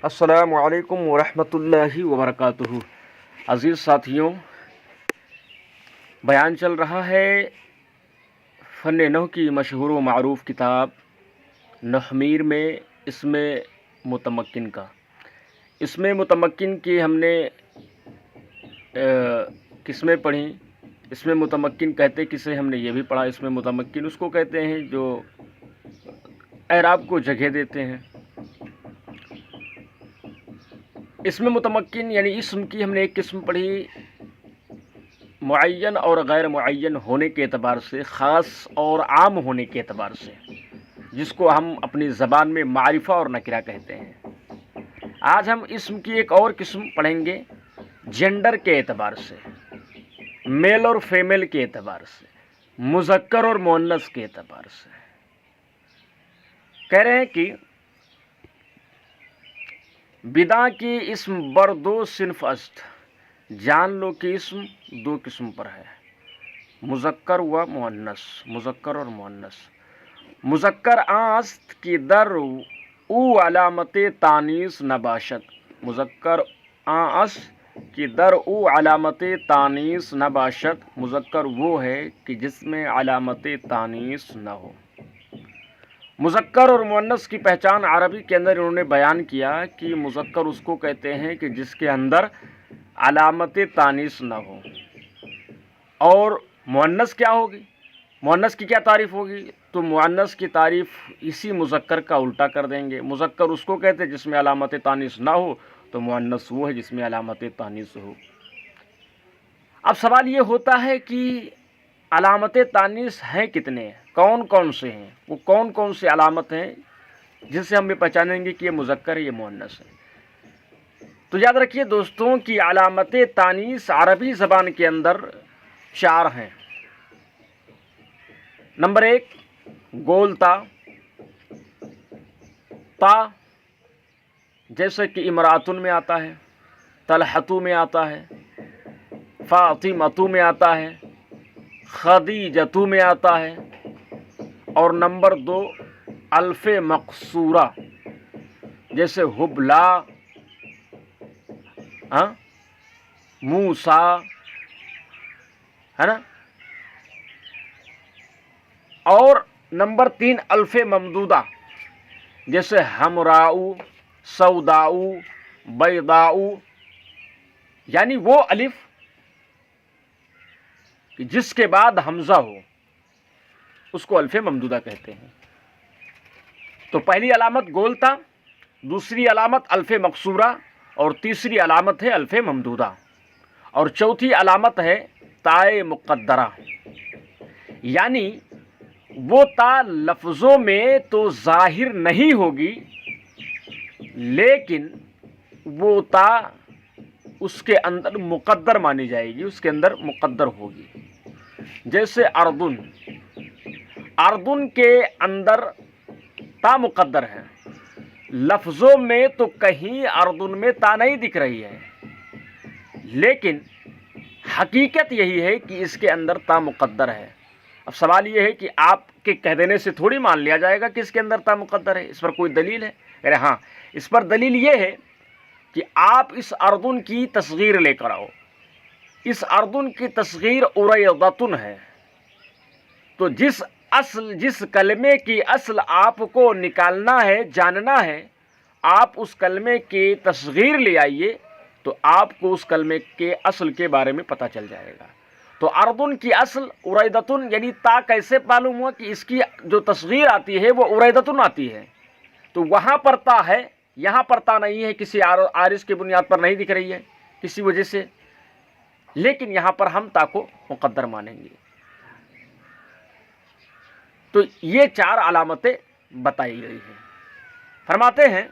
السلام علیکم ورحمۃ اللہ وبرکاتہ۔ عزیز ساتھیوں، بیان چل رہا ہے فن نحو کی مشہور و معروف کتاب نحمیر میں اسم متمکن کا۔ اسم متمکن کی ہم نے قسمیں پڑھیں۔ اسم متمکن کہتے کسے ہم نے یہ بھی پڑھا۔ اسم متمکن اس کو کہتے ہیں جو اعراب کو جگہ دیتے ہیں۔ اسم متمکن یعنی اسم کی ہم نے ایک قسم پڑھی معین اور غیر معین ہونے کے اعتبار سے، خاص اور عام ہونے کے اعتبار سے، جس کو ہم اپنی زبان میں معرفہ اور نکرہ کہتے ہیں۔ آج ہم اسم کی ایک اور قسم پڑھیں گے جینڈر کے اعتبار سے، میل اور فیمیل کے اعتبار سے، مذکر اور مؤنث کے اعتبار سے۔ کہہ رہے ہیں کہ بدا کی اسم بر دو صنف است، جان لو کہ اسم دو قسم پر ہے، مذکر و مؤنث، مذکر اور مؤنث۔ مذکر است کی در او علامت تانیث نباشد، مذکر است کی در او علامت تانیث نباشد، مذکر وہ ہے کہ جس میں علامت تانیث نہ ہو۔ مذکر اور مؤنث کی پہچان عربی کے اندر انہوں نے بیان کیا کہ مذکر اس کو کہتے ہیں کہ جس کے اندر علامت تانیث نہ ہو، اور مؤنث کیا ہوگی، مؤنث کی کیا تعریف ہوگی؟ تو مؤنث کی تعریف اسی مذکر کا الٹا کر دیں گے۔ مذکر اس کو کہتے ہیں جس میں علامت تانیث نہ ہو، تو مؤنث وہ ہے جس میں علامت تانیث ہو۔ اب سوال یہ ہوتا ہے کہ علامت تانیث ہیں کتنے، کون کون سے ہیں، وہ کون کون سے علامت ہیں جن سے ہم یہ پہچانیں گے کہ یہ مذکر ہے، یہ مؤنث ہے؟ تو یاد رکھیے دوستوں کہ علامت تانیث عربی زبان کے اندر 4 ہیں۔ نمبر 1 گول تا، تا جیسے کہ امراتن میں آتا ہے، طلحتو میں آتا ہے، فاطمتو میں آتا ہے، خدیجتو میں آتا ہے۔ اور نمبر 2 الف مقصورہ جیسے حبلا، موسیٰ، ہے نا۔ اور نمبر 3 الف ممدودہ جیسے حمراؤ، سوداؤ، بیضاؤ، یعنی وہ الف کہ جس کے بعد حمزہ ہو اس کو الف ممدودہ کہتے ہیں۔ تو پہلی علامت گول تا، دوسری علامت الف مقصورہ، اور تیسری علامت ہے الف ممدودہ، اور چوتھی علامت ہے تائے مقدرہ۔ یعنی وہ تا لفظوں میں تو ظاہر نہیں ہوگی، لیکن وہ تا اس کے اندر مقدر مانی جائے گی، اس کے اندر مقدر ہوگی۔ جیسے اردن، اردن کے اندر تا مقدر ہے، لفظوں میں تو کہیں اردن میں تا نہیں دکھ رہی ہے، لیکن حقیقت یہی ہے کہ اس کے اندر تا مقدر ہے۔ اب سوال یہ ہے کہ آپ کے کہہ دینے سے تھوڑی مان لیا جائے گا کہ اس کے اندر تا مقدر ہے، اس پر کوئی دلیل ہے؟ ارے ہاں، اس پر دلیل یہ ہے کہ آپ اس اردن کی تصغیر لے کر آؤ۔ اس اردن کی تصغیر اریضتن ہے، تو جس کلمے کی اصل آپ کو نکالنا ہے، جاننا ہے، آپ اس کلمے کی تصغیر لے آئیے تو آپ کو اس کلمے کے اصل کے بارے میں پتہ چل جائے گا۔ تو اردن کی اصل اریضتن، یعنی تا کیسے معلوم ہوا کہ اس کی جو تصغیر آتی ہے وہ اریضتن آتی ہے؟ تو وہاں پر تا ہے، یہاں پر تا نہیں ہے، کسی عارض کی بنیاد پر نہیں دکھ رہی ہے کسی وجہ سے، لیکن یہاں پر ہم تا کو مقدر مانیں گے۔ تو یہ 4 علامتیں بتائی گئی ہیں۔ فرماتے ہیں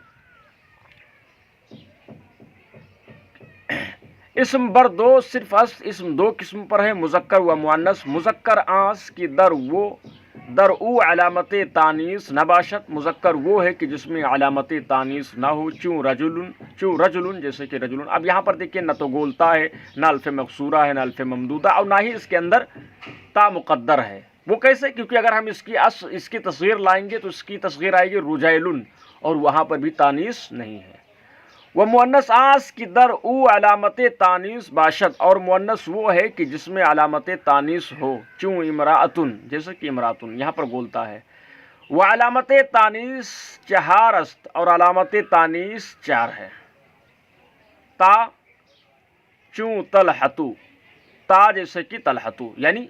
اسم بر دو صرف است، اسم 2 قسم پر ہے، مذکر و مؤنث۔ مذکر آنس کی در او علامت تانیث نباشت، مذکر وہ ہے کہ جس میں علامت تانیث نہ ہو، چوں رجلن جیسے کہ رجلن۔ اب یہاں پر دیکھیں نہ تو گولتا ہے، نہ الف مقصورہ ہے، نہ الف ممدودہ، اور نہ ہی اس کے اندر تا مقدر ہے۔ وہ کیسے؟ کیونکہ اگر ہم اس کی تصغیر لائیں گے تو اس کی تصغیر آئے گی رجیلن، اور وہاں پر بھی تانیث نہیں ہے۔ وہ مؤنث آس کی در او علامت تانیث باشد، اور مؤنث وہ ہے کہ جس میں علامت تانیث ہو، چوں امراۃن، جیسے کہ امراۃن یہاں پر بولتا ہے. وہ علامت تانیث چہار است، اور علامت تانیث چار ہے. تا چوں طلحتو، تا جیسے کہ طلحتو یعنی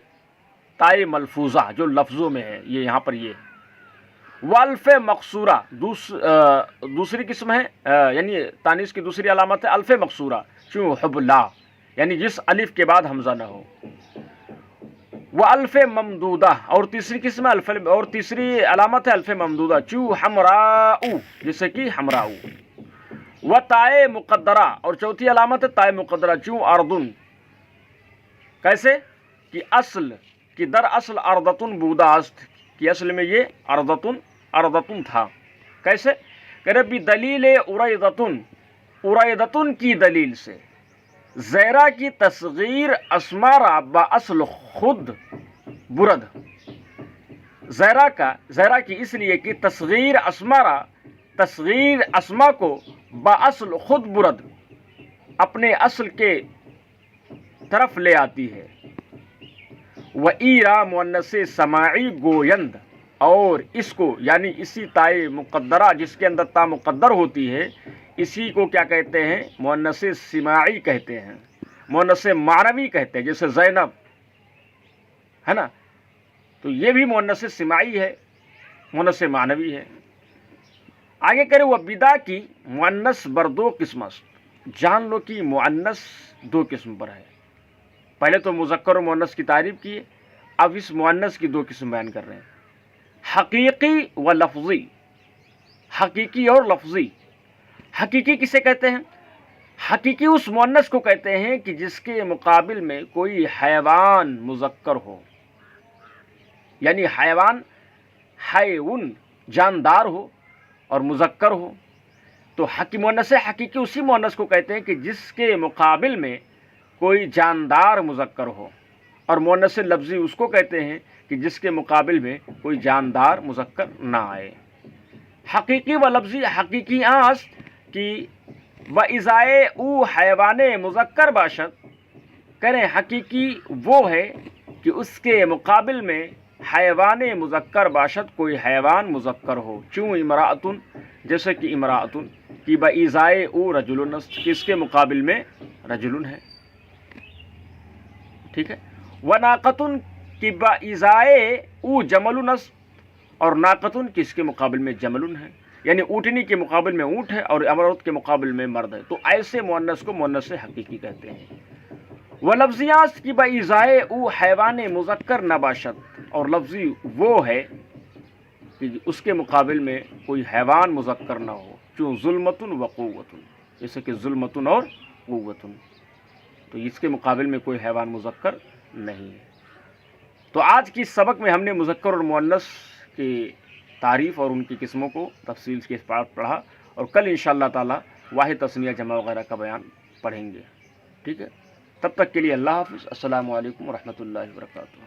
تائے ملفوظہ جو لفظوں میں ہے، یہ یہاں پر یہ. والف مقصورہ دوسری قسم ہے، یعنی تانیث کی دوسری علامت ہے الف مقصورہ، چوں حبلا یعنی جس الف کے بعد حمزہ نہ ہو. وہ الف ممدودہ، اور تیسری قسم ہے الف، اور تیسری علامت ہے الف ممدودہ، چوں حمراء جیسے کہ حمراء. وہ تائے مقدرہ، اور چوتھی علامت ہے تائے مقدرہ، چوں اردن. کیسے کہ اصل کی در اصل اردتن بودا است، کہ اصل میں یہ اردتن تھا. کیسے کہ ربی دلیل اریدتن کی دلیل سے زیرہ کی تصغیر اسمارا با اصل خود برد. زیرہ کی اس لیے کہ تصغیر اسما کو با اصل خود برد اپنے اصل کے طرف لے آتی ہے. و ایرا مؤنث سماعی گویند، اور اس کو یعنی اسی تائے مقدرہ جس کے اندر تا مقدر ہوتی ہے، اسی کو کیا کہتے ہیں؟ مؤنث سماعی کہتے ہیں، مؤنث معنوی کہتے ہیں. جیسے زینب ہے نا، تو یہ بھی مؤنث سماعی ہے، مؤنث معنوی ہے. آگے کرے وہ بدا کی مؤنث بر دو قسم است. جان لو کہ مؤنث دو قسم پر ہے. پہلے تو مذکر و مؤنث کی تعریف کی ہے، اب اس مؤنث کی دو قسم بیان کر رہے ہیں، حقیقی و لفظی. حقیقی اور لفظی. حقیقی کسے کہتے ہیں؟ حقیقی اس مؤنث کو کہتے ہیں کہ جس کے مقابل میں کوئی حیوان مذکر ہو، یعنی حیوان حیون جاندار ہو اور مذکر ہو. تو مؤنث حقیقی اسی مؤنث کو کہتے ہیں کہ جس کے مقابل میں کوئی جاندار مذکر ہو، اور مؤنث لفظی اس کو کہتے ہیں کہ جس کے مقابل میں کوئی جاندار مذکر نہ آئے. حقیقی و لفظی. حقیقی آس کی و ازائے او حیوان مذکر باشد، کریں حقیقی وہ ہے کہ اس کے مقابل میں حیوان مذکر باشد، کوئی حیوان مذکر ہو، چوں امراۃن جیسے کہ امراۃن کی با ازائے او رجل است، کہ اس کے مقابل میں رجل ہے. ٹھیک ہے. و ناقتن کی با ازائے او جمل است، اور ناقتن کس کے مقابل میں جمل ہے، یعنی اونٹنی کے مقابل میں اونٹ ہے اور امرت کے مقابل میں مرد ہے. تو ایسے مؤنث کو مؤنث حقیقی کہتے ہیں. و لفظیات کی با ازائے او حیوان مذکر نباشد، اور لفظی وہ ہے کہ اس کے مقابل میں کوئی حیوان مذکر نہ ہو، چوں ظلمتن و قوتن، جیسے کہ ظلمتن اور قوتن، تو اس کے مقابل میں کوئی حیوان مذکر نہیں ہے. تو آج کی سبق میں ہم نے مذکر اور مؤنث کی تعریف اور ان کی قسموں کو تفصیل کے ساتھ پڑھا، اور کل انشاءاللہ تعالی واحد تثنیہ جمع وغیرہ کا بیان پڑھیں گے. ٹھیک ہے. تب تک کے لیے اللہ حافظ. السلام علیکم ورحمۃ اللہ وبرکاتہ.